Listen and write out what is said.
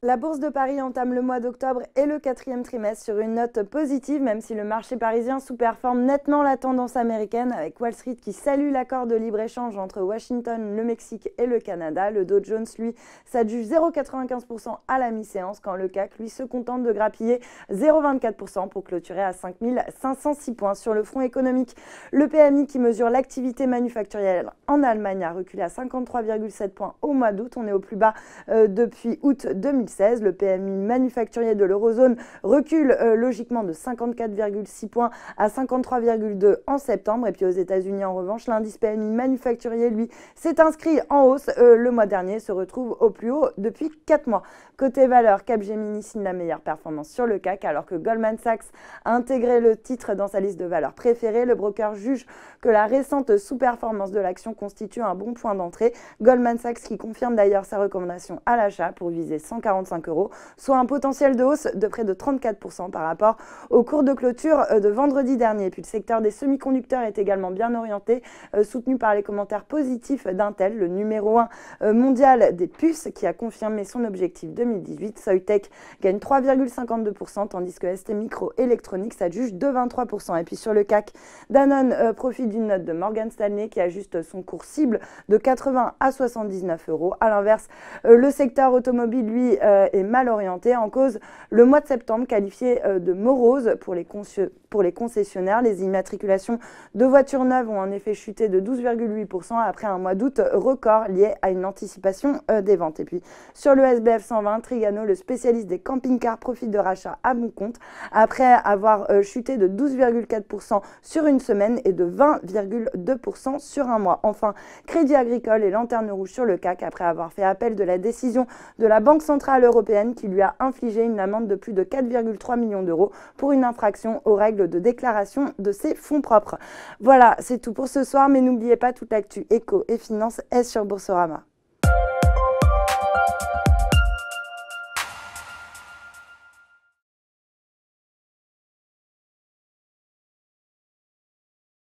La bourse de Paris entame le mois d'octobre et le quatrième trimestre sur une note positive, même si le marché parisien sous-performe nettement la tendance américaine, avec Wall Street qui salue l'accord de libre-échange entre Washington, le Mexique et le Canada. Le Dow Jones, lui, s'adjuge 0,95% à la mi-séance, quand le CAC, lui, se contente de grappiller 0,24% pour clôturer à 5 506 points. Sur le front économique, le PMI, qui mesure l'activité manufacturière en Allemagne, a reculé à 53,7 points au mois d'août. On est au plus bas depuis août 2016. Le PMI manufacturier de l'eurozone recule logiquement de 54,6 points à 53,2 en septembre. Et puis aux États-Unis, en revanche, l'indice PMI manufacturier, lui, s'est inscrit en hausse le mois dernier, se retrouve au plus haut depuis 4 mois. Côté valeur, Capgemini signe la meilleure performance sur le CAC, alors que Goldman Sachs a intégré le titre dans sa liste de valeurs préférées. Le broker juge que la récente sous-performance de l'action constitue un bon point d'entrée. Goldman Sachs qui confirme d'ailleurs sa recommandation à l'achat pour viser 145 €, soit un potentiel de hausse de près de 34% par rapport au cours de clôture de vendredi dernier. Et puis le secteur des semi-conducteurs est également bien orienté, soutenu par les commentaires positifs d'Intel, le numéro 1 mondial des puces, qui a confirmé son objectif 2018. Soitec gagne 3,52%, tandis que ST Microelectronics s'adjuge de 23%. Et puis sur le CAC, Danone profite d'une note de Morgan Stanley qui ajuste son cours cible de 80 à 79 €. A l'inverse, le secteur automobile, lui, est mal orienté, en cause le mois de septembre qualifié de morose pour les concessionnaires. Les immatriculations de voitures neuves ont en effet chuté de 12,8% après un mois d'août record lié à une anticipation des ventes. Et puis sur le SBF 120, Trigano, le spécialiste des camping-cars, profite de rachats à bon compte après avoir chuté de 12,4% sur une semaine et de 20,2% sur un mois. Enfin, Crédit Agricole est lanterne rouge sur le CAC après avoir fait appel de la décision de la Banque centrale européenne, qui lui a infligé une amende de plus de 4,3 millions d'euros pour une infraction aux règles de déclaration de ses fonds propres. Voilà, c'est tout pour ce soir, mais n'oubliez pas, toute l'actu éco et finance est sur Boursorama.